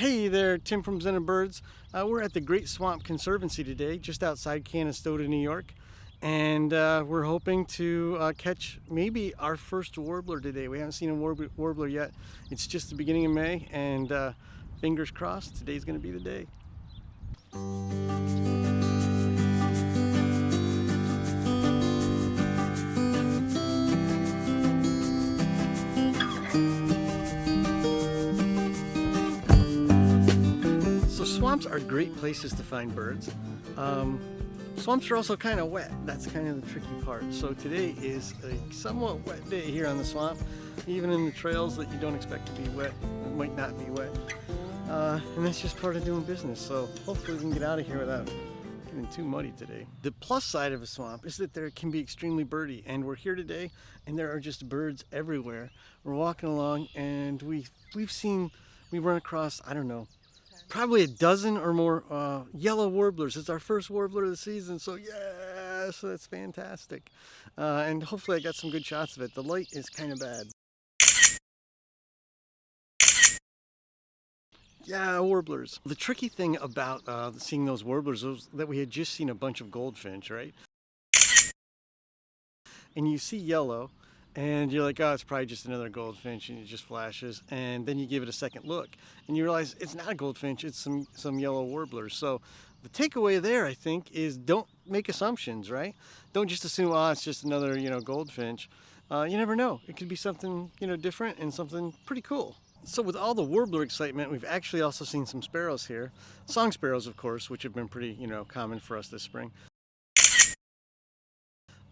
Hey there, Tim from Zen and Birds. We're at the Great Swamp Conservancy today, just outside Canastota, New York. And we're hoping to catch maybe our first warbler today. We haven't seen a warbler yet. It's just the beginning of May, and fingers crossed, today's gonna be the day. Swamps are great places to find birds. Swamps are also kind of wet. That's kind of the tricky part. So today is a somewhat wet day here on the swamp. Even in the trails that you don't expect to be wet, it might not be wet. And that's just part of doing business. So hopefully we can get out of here without getting too muddy today. The plus side of a swamp is that there can be extremely birdy, and we're here today and there are just birds everywhere. We're walking along and we run across, I don't know, probably a dozen or more yellow warblers. It's our first warbler of the season, so yeah, so that's fantastic. And hopefully I got some good shots of it. The light is kind of bad. Yeah, warblers. The tricky thing about seeing those warblers was that we had just seen a bunch of goldfinch, right? And you see yellow, and you're like, oh, it's probably just another goldfinch, and it just flashes, and then you give it a second look and you realize it's not a goldfinch, it's some yellow warblers. So the takeaway there, I think, is don't make assumptions, right? Don't just assume, oh, it's just another, goldfinch. You never know, it could be something, different and something pretty cool. So with all the warbler excitement, we've actually also seen some sparrows here. Song sparrows, of course, which have been pretty, common for us this spring.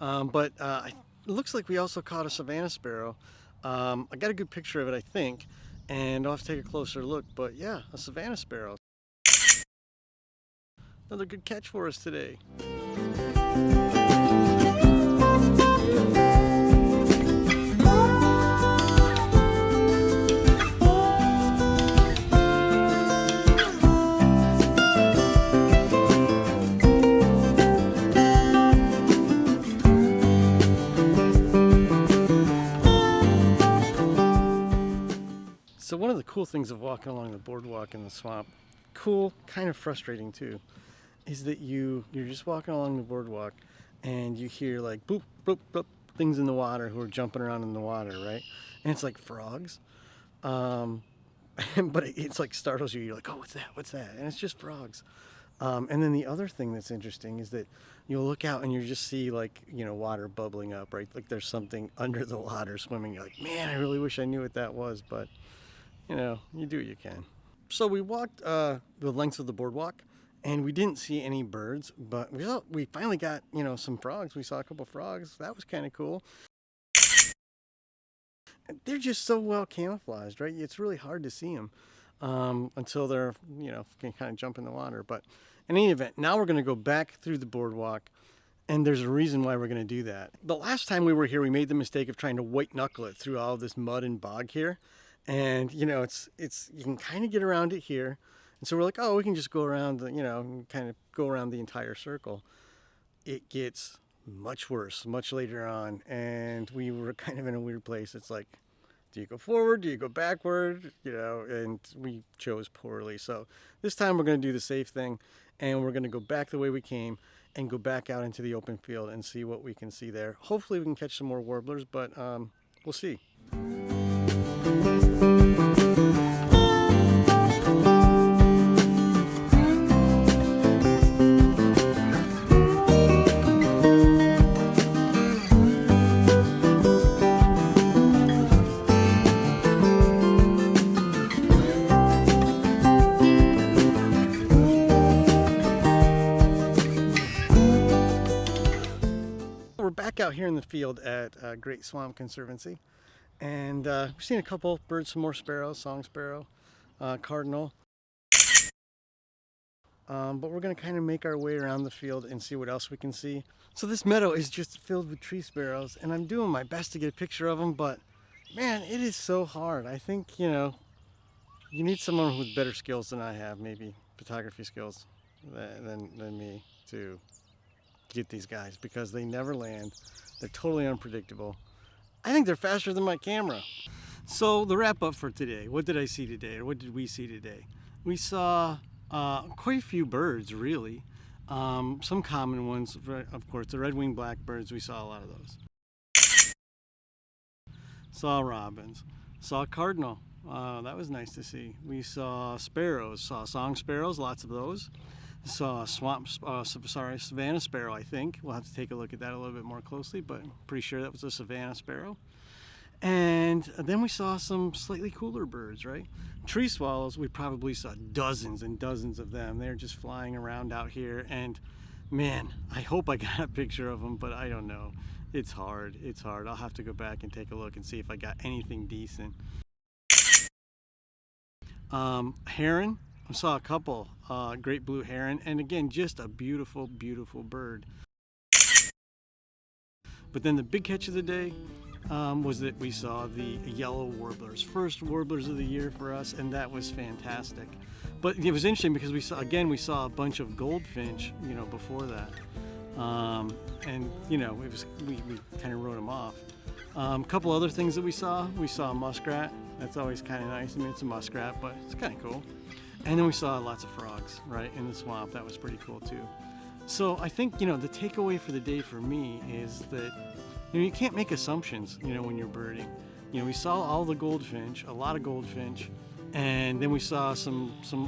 It looks like we also caught a Savannah Sparrow. I got a good picture of it, I think, and I'll have to take a closer look, but yeah, a Savannah Sparrow. Another good catch for us today. So one of the cool things of walking along the boardwalk in the swamp, cool, kind of frustrating too, is that you're just walking along the boardwalk and you hear like boop, boop, boop, things in the water who are jumping around in the water, right? And it's like frogs. But it's like startles you. You're like, oh, what's that? What's that? And it's just frogs. And then the other thing that's interesting is that you'll look out and you just see like, water bubbling up, right? Like there's something under the water swimming. You're like, man, I really wish I knew what that was, but you do what you can. So we walked the length of the boardwalk and we didn't see any birds, but we finally got, some frogs. We saw a couple frogs. That was kind of cool. They're just so well camouflaged, right? It's really hard to see them until they're, can kind of jump in the water. But in any event, now we're going to go back through the boardwalk, and there's a reason why we're going to do that. The last time we were here, we made the mistake of trying to white knuckle it through all of this mud and bog here. And, it's you can kind of get around it here. And so we're like, oh, we can just go around, kind of go around the entire circle. It gets much worse, much later on. And we were kind of in a weird place. It's like, do you go forward? Do you go backward? And we chose poorly. So this time we're going to do the safe thing. And we're going to go back the way we came and go back out into the open field and see what we can see there. Hopefully we can catch some more warblers, but we'll see. We're back out here in the field at Great Swamp Conservancy. And we've seen a couple birds, some more sparrows, song sparrow, cardinal. But we're going to kind of make our way around the field and see what else we can see. So this meadow is just filled with tree sparrows, and I'm doing my best to get a picture of them, but man, it is so hard. I think, you need someone with better skills than I have, maybe photography skills than me to get these guys, because they never land. They're totally unpredictable. I think they're faster than my camera. So the wrap up for today, what did I see today, or what did we see today? We saw quite a few birds, really. Some common ones, of course, the red-winged blackbirds. We saw a lot of those. Saw robins. Saw cardinal. That was nice to see. We saw sparrows. Saw song sparrows, lots of those. Saw Savannah Sparrow, I think. We'll have to take a look at that a little bit more closely, but I'm pretty sure that was a Savannah Sparrow. And then we saw some slightly cooler birds, right? Tree swallows, we probably saw dozens and dozens of them. They're just flying around out here, and man, I hope I got a picture of them, but I don't know. It's hard. It's hard. I'll have to go back and take a look and see if I got anything decent. Heron, I saw a couple, great blue heron, and again, just a beautiful, beautiful bird. But then the big catch of the day was that we saw the yellow warblers, first warblers of the year for us, and that was fantastic. But it was interesting because we saw a bunch of goldfinch, before that, and we kind of wrote them off. A couple other things that we saw a muskrat. That's always kind of nice. I mean, it's a muskrat, but it's kind of cool. And then we saw lots of frogs, right, in the swamp. That was pretty cool too. So I think, the takeaway for the day for me is that, you can't make assumptions, when you're birding. We saw all the goldfinch, a lot of goldfinch, and then we saw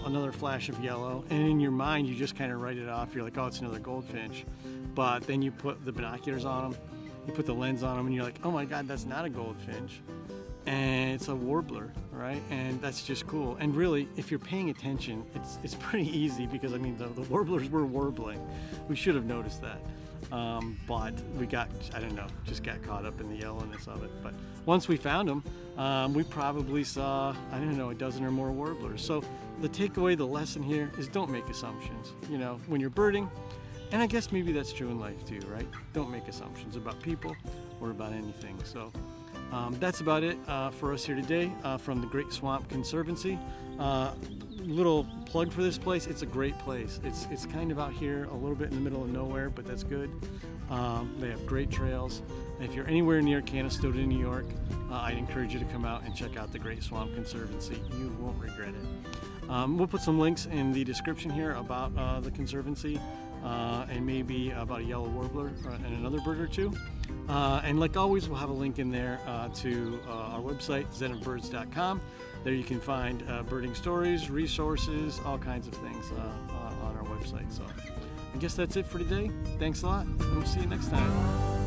another flash of yellow, and in your mind, you just kind of write it off. You're like, oh, it's another goldfinch. But then you put the binoculars on them, you put the lens on them, and you're like, oh my God, that's not a goldfinch. And it's a warbler, right? And that's just cool. And really, if you're paying attention, it's pretty easy because, I mean, the warblers were warbling. We should have noticed that. But we just got caught up in the yellowness of it. But once we found them, we probably saw, a dozen or more warblers. So the takeaway, the lesson here is don't make assumptions, when you're birding. And I guess maybe that's true in life too, right? Don't make assumptions about people or about anything. So that's about it for us here today from the Great Swamp Conservancy. Little plug for this place. It's a great place. It's kind of out here a little bit in the middle of nowhere, but that's good. They have great trails. If you're anywhere near Canastota, New York, I'd encourage you to come out and check out the Great Swamp Conservancy. You won't regret it. We'll put some links in the description here about the Conservancy and maybe about a yellow warbler and another bird or two. And like always, we'll have a link in there to our website, zenofbirds.com. There you can find birding stories, resources, all kinds of things on our website. So I guess that's it for today. Thanks a lot, and we'll see you next time.